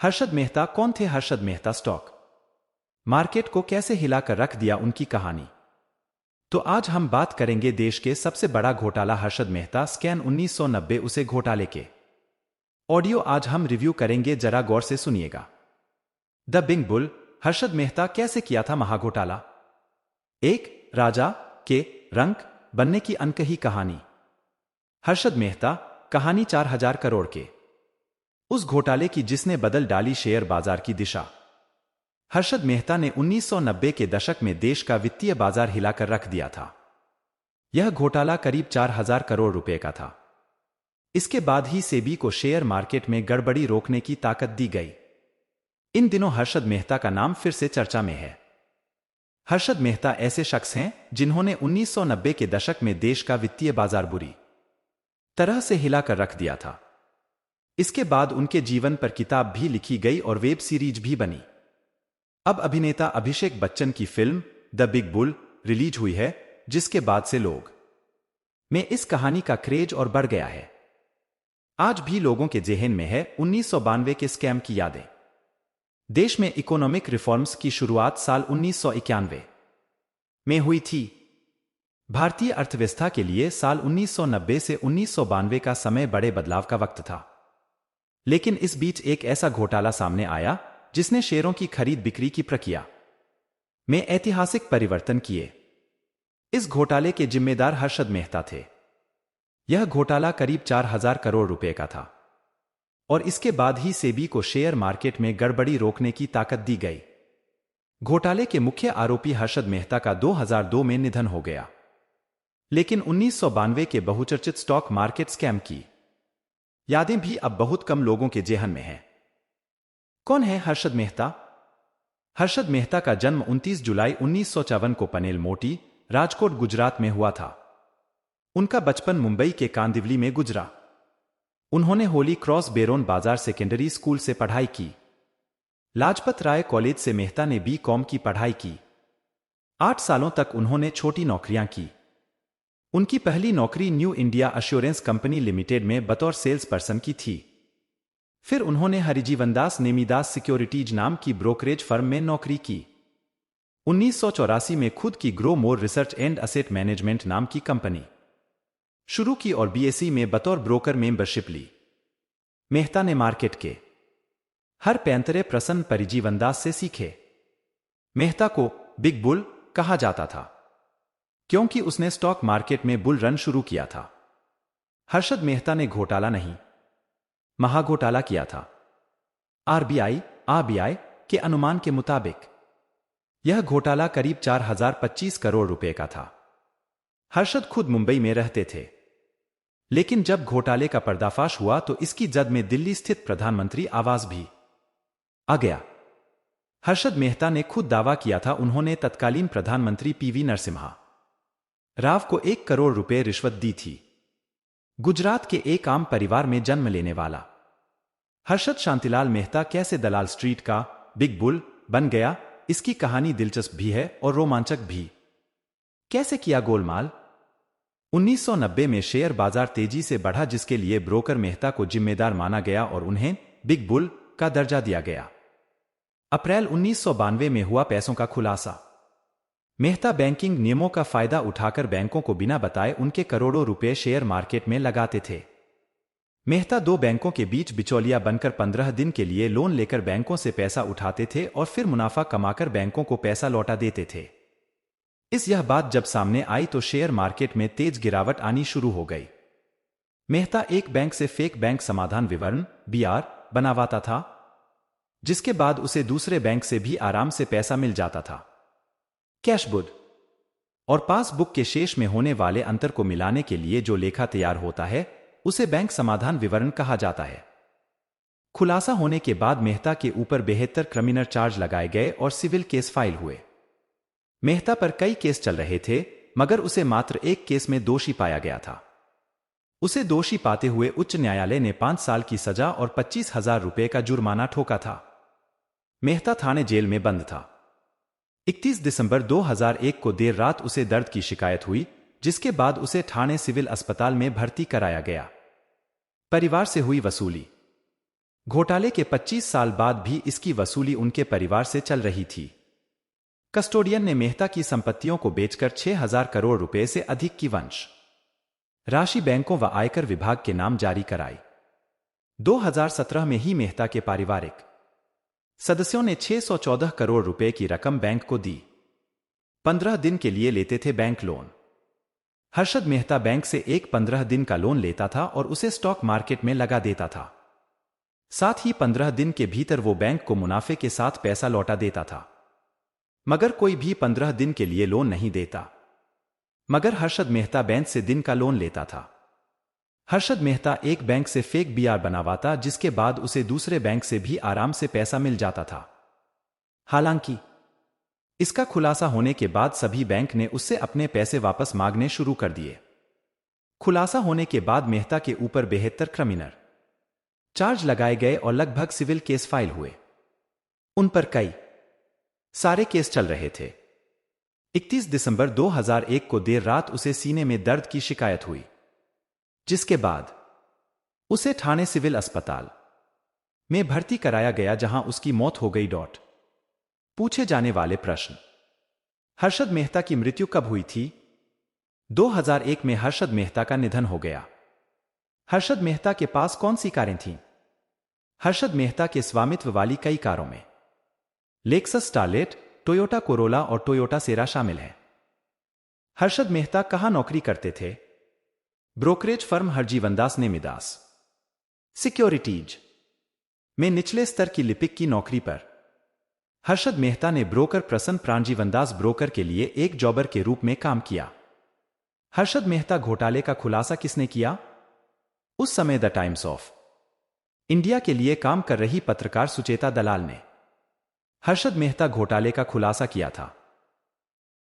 हर्षद मेहता कौन थे? Harshad Mehta stock market को कैसे हिलाकर रख दिया, उनकी कहानी। तो आज हम बात करेंगे देश के सबसे बड़ा घोटाला हर्षद मेहता स्कैम 1990 उसे घोटाले के ऑडियो आज हम रिव्यू करेंगे, जरा गौर से सुनिएगा। The big bull, Harshad Mehta कैसे किया था महाघोटाला। एक राजा के रंक बनने की अनकही कहानी। हर्षद मेहता कहानी 4000 करोड़ के उस घोटाले की जिसने बदल डाली शेयर बाजार की दिशा। हर्षद मेहता ने 1990 के दशक में देश का वित्तीय बाजार हिलाकर रख दिया था। यह घोटाला करीब 4000 करोड़ रुपए का था। इसके बाद ही सेबी को शेयर मार्केट में गड़बड़ी रोकने की ताकत दी गई। इन दिनों हर्षद मेहता का नाम फिर से चर्चा में है। हर्षद मेहता ऐसे शख्स हैं जिन्होंने 1990 के दशक में देश का वित्तीय बाजार बुरी तरह से हिलाकर रख दिया था। इसके बाद उनके जीवन पर किताब भी लिखी गई और वेब सीरीज भी बनी। अब अभिनेता अभिषेक बच्चन की film the big bull release हुई है, जिसके बाद से लोग में इस कहानी का क्रेज और बढ़ गया है। आज भी लोगों के जेहन में है 1992 के स्कैम की यादें। देश में इकोनॉमिक रिफॉर्म्स की शुरुआत साल 1991 में हुई थी। भारतीय अर्थव्यवस्था के लिए साल 1990 से 1992 का समय बड़े बदलाव का वक्त था। लेकिन इस बीच एक ऐसा घोटाला सामने आया जिसने शेयरों की खरीद बिक्री की प्रक्रिया में ऐतिहासिक परिवर्तन किए। इस घोटाले के जिम्मेदार हर्षद मेहता थे। यह घोटाला करीब 4000 करोड़ रुपए का था और इसके बाद ही सेबी को शेयर मार्केट में गड़बड़ी रोकने की ताकत दी गई। घोटाले के मुख्य आरोपी हर्षद मेहता का 2002 में निधन हो गया, लेकिन 1992 के बहुचर्चित स्टॉक मार्केट स्कैम की यादें भी अब बहुत कम लोगों के जेहन में हैं। कौन है हर्षद मेहता? हर्षद मेहता का जन्म 29 जुलाई 1954 को पनेल मोटी, राजकोट, गुजरात में हुआ था। उनका बचपन मुंबई के कांदिवली में गुजरा। उन्होंने होली क्रॉस बेरोन बाजार सेकेंडरी स्कूल से पढ़ाई की। लाजपत राय कॉलेज से मेहता ने बी.कॉम की पढ़ाई की। 8 सालों तक उन्होंने छोटी नौकरियां की। उनकी पहली नौकरी new India assurance company limited में बतौर सेल्स पर्सन की थी। फिर उन्होंने हरिजीवनदास नेमीदास सिक्योरिटीज नाम की ब्रोकरेज फर्म में नौकरी की। 1984 में खुद की grow more research and asset management नाम की कंपनी शुरू की और बीएसई में बतौर ब्रोकर मेंबरशिप ली। मेहता ने मार्केट के हर पैंतरे प्रसन्न परिजीवनदास से सीखे। मेहता को बिग बुल कहा जाता था क्योंकि उसने स्टॉक मार्केट में बुल रन शुरू किया था। हर्षद मेहता ने घोटाला नहीं, महाघोटाला किया था। आरबीआई के अनुमान के मुताबिक यह घोटाला करीब 4025 करोड़ रुपए का था। हर्षद खुद मुंबई में रहते थे, लेकिन जब घोटाले का पर्दाफाश हुआ तो इसकी जद में दिल्ली स्थित प्रधानमंत्री आवास भी आ गया। हर्षद मेहता ने खुद दावा किया था उन्होंने तत्कालीन प्रधानमंत्री पीवी नरसिम्हा राव को 1 करोड़ रुपए रिश्वत दी थी। गुजरात के एक आम परिवार में जन्म लेने वाला हर्षद शांतिलाल मेहता कैसे दलाल स्ट्रीट का बिग बुल बन गया, इसकी कहानी दिलचस्प भी है और रोमांचक भी। कैसे किया गोलमाल? 1990 में शेयर बाजार तेजी से बढ़ा, जिसके लिए ब्रोकर मेहता को जिम्मेदार माना गया और उन्हें बिग बुल का दर्जा दिया गया। अप्रैल 1992 में हुआ पैसों का खुलासा। मेहता बैंकिंग नियमों का फायदा उठाकर बैंकों को बिना बताए उनके करोड़ों रुपए शेयर मार्केट में लगाते थे। मेहता 2 बैंकों के बीच बिचौलिया बनकर 15 दिन के लिए लोन लेकर बैंकों से पैसा उठाते थे और फिर मुनाफा कमाकर बैंकों को पैसा लौटा देते थे। यह बात जब सामने आई तो शेयर मार्केट में तेज गिरावट आनी शुरू हो गई। मेहता एक बैंक से फेक बैंक समाधान विवरण BR बनवाता था, जिसके बाद उसे दूसरे बैंक से भी आराम से पैसा मिल जाता था। कैशबुक और पासबुक के शेष में होने वाले अंतर को मिलाने के लिए जो लेखा तैयार होता है उसे बैंक समाधान विवरण कहा जाता है। खुलासा होने के बाद मेहता के ऊपर 72 क्रिमिनल चार्ज लगाए गए और सिविल केस फाइल हुए। मेहता पर कई केस चल रहे थे, मगर उसे मात्र एक केस में दोषी पाया गया था। उसे दोषी पाते हुए उच्च न्यायालय ने 5 साल की सजा और 25,000 रुपए का जुर्माना ठोका था। मेहता थाने जेल में बंद था। 31 दिसंबर 2001 को देर रात उसे दर्द की शिकायत हुई, जिसके बाद उसे ठाणे सिविल अस्पताल में भर्ती कराया गया। परिवार से हुई वसूली। घोटाले के 25 साल बाद भी इसकी वसूली उनके परिवार से चल रही थी। कस्टोडियन ने मेहता की संपत्तियों को बेचकर 6,000 करोड़ रुपए से अधिक की वंश राशि बैंकों व आयकर विभाग के नाम जारी कराई। 2017 में ही मेहता के पारिवारिक सदस्यों ने 614 करोड़ रुपए की रकम बैंक को दी। 15 दिन के लिए लेते थे bank loan. Harshad Mehta bank से एक 15 दिन का लोन लेता था और उसे स्टॉक मार्केट में लगा देता था। साथ ही 15 दिन के भीतर वो बैंक को मुनाफे के साथ पैसा लौटा देता था। मगर कोई भी 15 दिन के लिए लोन नहीं देता। मगर हर्षद मेहता बैंक से दिन का लोन लेता था। हर्षद मेहता एक बैंक से फेक बीआर बनवाता, जिसके बाद उसे दूसरे बैंक से भी आराम से पैसा मिल जाता था। हालांकि इसका खुलासा होने के बाद सभी बैंक ने उससे अपने पैसे वापस मांगने शुरू कर दिए। खुलासा होने के बाद मेहता के ऊपर 72 क्रिमिनल चार्ज लगाए गए और लगभग सिविल केस फाइल हुए। उन पर कई सारे केस चल रहे थे। 31 दिसंबर 2001 को देर रात उसे सीने में दर्द की शिकायत हुई, जिसके बाद उसे ठाणे सिविल अस्पताल में भर्ती कराया गया, जहां उसकी मौत हो गई। पूछे जाने वाले प्रश्न: हर्षद मेहता की मृत्यु कब हुई थी? 2001 में हर्षद मेहता का निधन हो गया। हर्षद मेहता के पास कौन सी कारें थीं? हर्षद मेहता के स्वामित्व वाली कई कारों में लेक्सस स्टारलेट, टोयोटा कोरोला और टोयोटा सेरा शामिल है। हर्षद मेहता कहां नौकरी करते थे? ब्रोकरेज फर्म हरजीवनदास नेमिदास सिक्योरिटीज में निचले स्तर की लिपिक की नौकरी पर। हर्षद मेहता ने ब्रोकर प्रसन्न प्राणजीवनदास ब्रोकर के लिए एक जॉबर के रूप में काम किया। हर्षद मेहता घोटाले का खुलासा किसने किया? उस समय द टाइम्स ऑफ इंडिया के लिए काम कर रही पत्रकार सुचेता दलाल ने हर्षद मेहता घोटाले का खुलासा किया था।